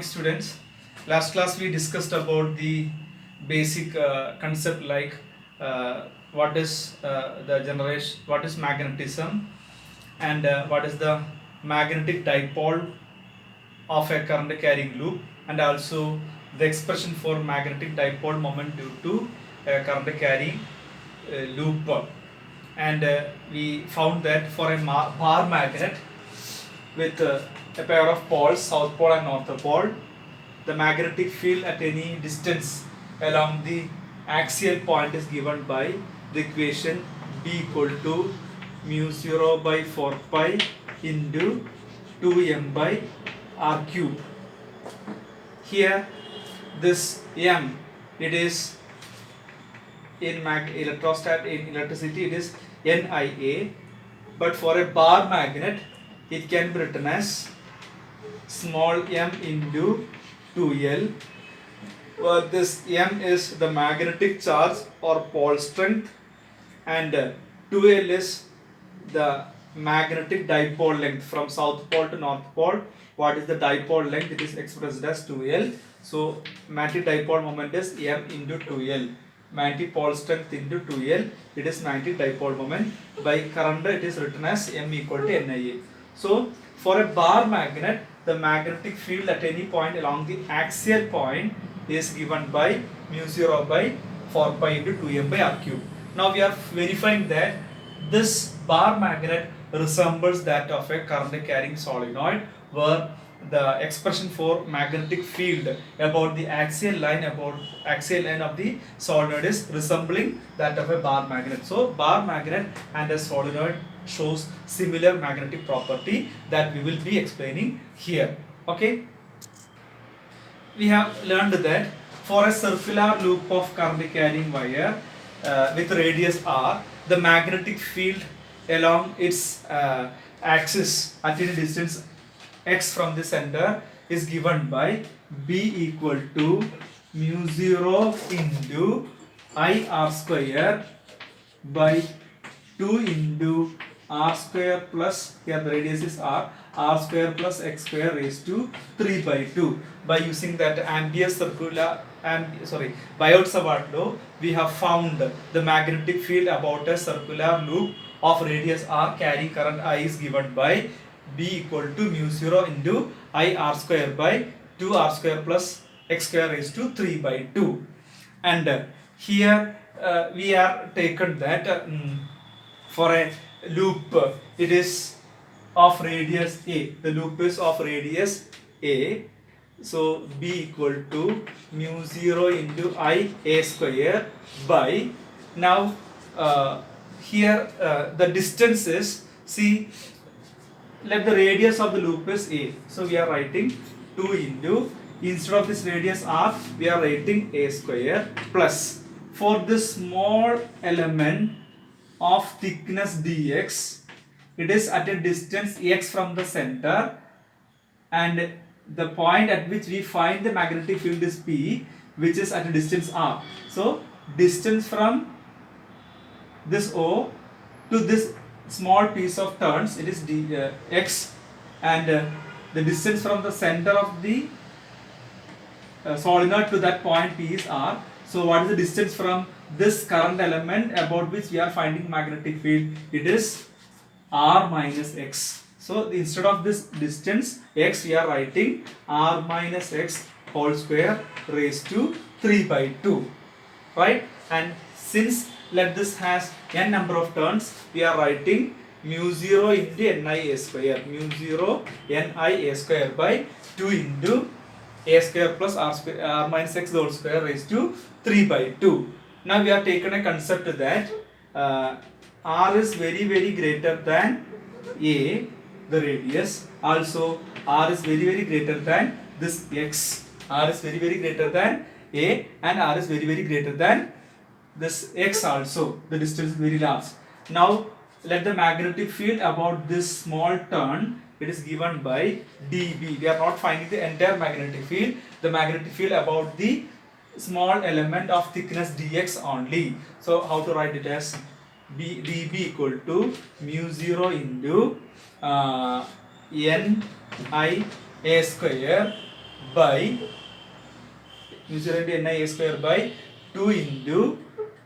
Students, last class we discussed about the basic concept like what is the generation, what is magnetism, and what is the magnetic dipole of a current carrying loop, and also the expression for magnetic dipole moment due to a current carrying loop. And we found that for a bar magnet with a pair of poles, south pole and north pole, the magnetic field at any distance along the axial point is given by the equation B equal to mu 0 by 4 pi into 2m by r cube. Here this m, it is in electrostat, in electricity it is NIA, but for a bar magnet it can be written as small m into 2L, where this m is the magnetic charge or pole strength, and 2L is the magnetic dipole length from south pole to north pole. What is the dipole length? It is expressed as 2L. So magnetic dipole moment is m into 2L. Magnetic pole strength into 2L, it is magnetic dipole moment. By current it is written as m equal to NIA. So for a bar magnet, the magnetic field at any point along the axial point is given by mu 0 by 4 pi into 2m by r cube. Now we are verifying that this bar magnet resembles that of a current carrying solenoid, where the expression for magnetic field about the axial line of the solenoid is resembling that of a bar magnet. So bar magnet and a solenoid shows similar magnetic property that we will be explaining here. Okay, we have learned that for a circular loop of current carrying wire with radius r, the magnetic field along its axis at any distance x from the center is given by B equal to mu 0 into I r square by 2 into r square plus, here the radius is r square plus x square raised to 3 by 2. By using that Biot-Savart law, we have found the magnetic field about a circular loop of radius r carrying current I is given by B equal to mu 0 into I r square by 2 r square plus x square raised to 3 by 2. And here we are taken that for a loop it is of radius a. The loop is of radius a. So B equal to mu 0 into I a square by, now here the distance is, see, let the radius of the loop is a. So we are writing 2 into, instead of this radius r, we are writing a square plus, for this small element of thickness dx, it is at a distance x from the center, and the point at which we find the magnetic field is P, which is at a distance r. So distance from this O to this small piece of turns, it is x, and the distance from the center of the solenoid to that point P is r. So what is the distance from this current element about which we are finding magnetic field? It is r minus x. So instead of this distance x, we are writing r minus x whole square raised to 3 by 2, right? And since let this has n number of turns, we are writing mu 0 into ni a square, mu 0 ni a square by 2 into a square plus r minus x whole square raised to 3 by 2. Now we have taken a concept that r is very greater than a, the radius. Also r is very greater than this x. R is very greater than a, and r is very greater than this x also. The distance is very large. Now let the magnetic field about this small turn, it is given by dB. We are not finding the entire magnetic field. The magnetic field about the small element of thickness dx only. So how to write it as dB equal to mu 0 into n I a square by mu 0 into n I a square by 2 into,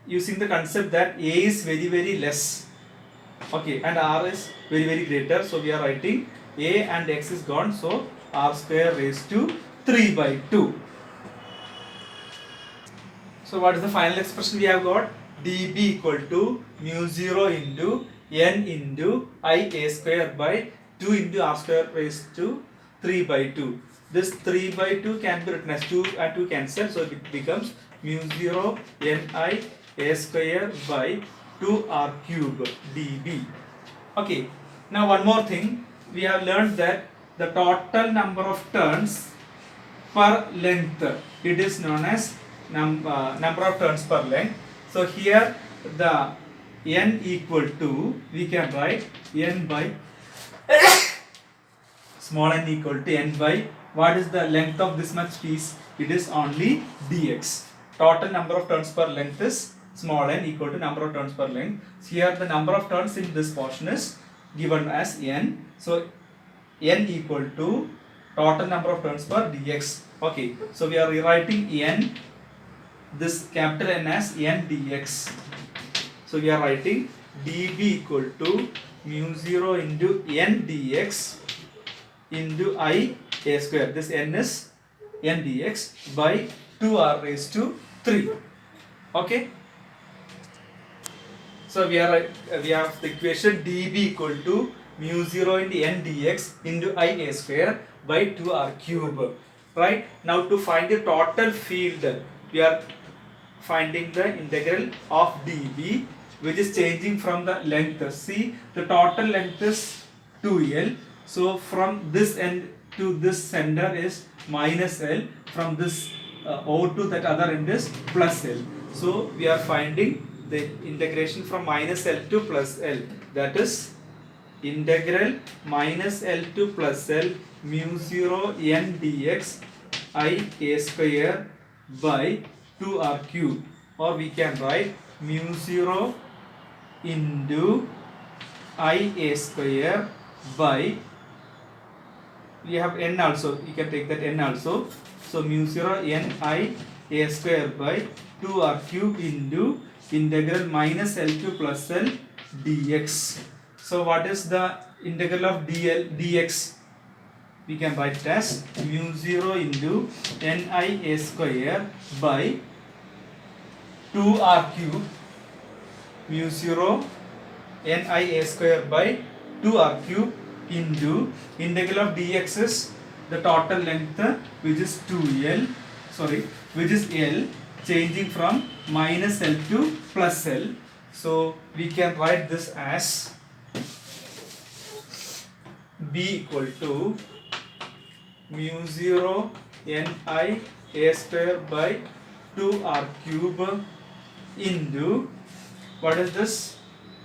using the concept that a is very very less, okay, and r is very very greater, so we are writing a and x is gone, so r square raised to 3 by 2. So what is the final expression we have got? dB equal to mu 0 into n into I a square by 2 into r square raised to 3 by 2. This 3 by 2 can be written as 2 and 2 cancel, so it becomes mu 0 n I a square by 2r cube dB. Okay, now one more thing, we have learned that the total number of turns per length, it is known as number of turns per length. So here the n equal to, we can write n by small n equal to n by, what is the length of this much piece? It is only dx. Total number of turns per length is small n equal to number of turns per length. So here the number of turns in this portion is given as n. So n equal to total number of turns per dx. Okay, so we are rewriting n, this capital N as n dx. So we are writing dB equal to mu 0 into n dx into I a square. This n is n dx by 2r raised to 3. Okay. So we have the equation dB equal to mu 0 into n dx into I a square by 2r cube. Right. Now to find the total field, we are finding the integral of dB, which is changing from the length. See, the total length is 2l. So from this end to this center is minus l. From this O to that other end is plus l. So we are finding the integration from minus l to plus l. That is integral minus l to plus l mu 0 n dx I a square by 2r cube, or we can write mu 0 into I a square by, we have n also, you can take that n also, so mu 0 n I a square by 2r cube into integral minus l to plus l dx. So what is the integral of dx? We can write it as mu 0 into n I a square by 2r cube, mu 0 n I a square by 2r cube into integral of dx is the total length, which is 2l, sorry, which is l, changing from minus l to plus l. So we can write this as b equal to mu 0 n I a square by 2r cube into, what is this,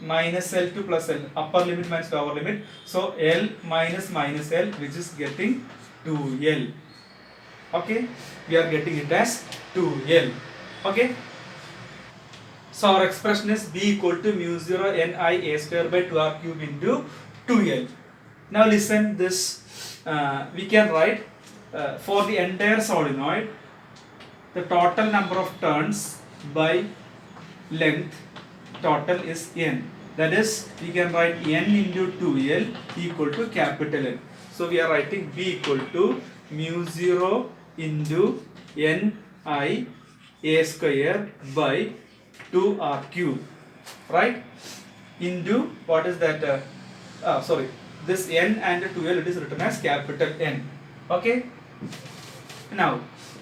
minus l to plus l, upper limit minus lower limit, so l minus minus l, which is getting 2l. Okay, we are getting it as 2l. Okay, so our expression is b equal to mu 0 n I a square by 2r cube into 2l. Now listen this, we can write for the entire solenoid, the total number of turns by length total is n. That is, we can write n into 2l equal to capital N. So we are writing b equal to mu 0 into n I a square by 2r cube, right, into, what is that, sorry, this n and 2l, it is written as capital N. Okay. Now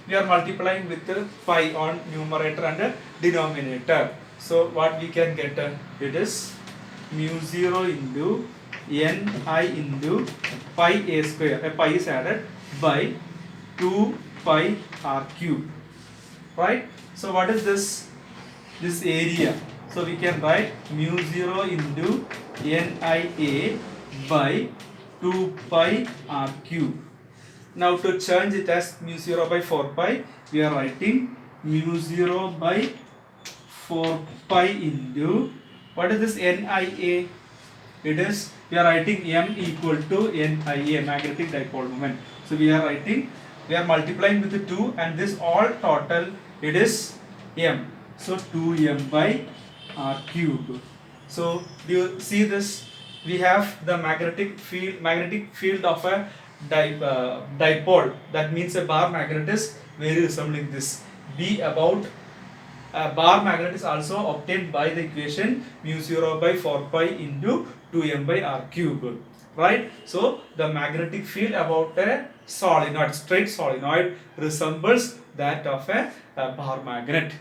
we are multiplying with pi on numerator and denominator. So what we can get, it is mu 0 into n I into pi a square, pi is added, by 2 pi r cube, right. So what is this area? So we can write mu 0 into n I a by 2 pi r cube. Now to change it as mu 0 by 4 pi, we are writing mu 0 by 4 pi into, what is this NIA? It is, we are writing m equal to NIA, magnetic dipole moment. So we are writing we are multiplying with the 2, and this all total it is m. So 2m by r cube. So do you see this? We have the magnetic field of a dipole. That means a bar magnet is very resembling this. B about bar magnet is also obtained by the equation mu 0 by 4 pi into 2m by r cube. Right? So the magnetic field about a solenoid, straight solenoid, resembles that of a bar magnet.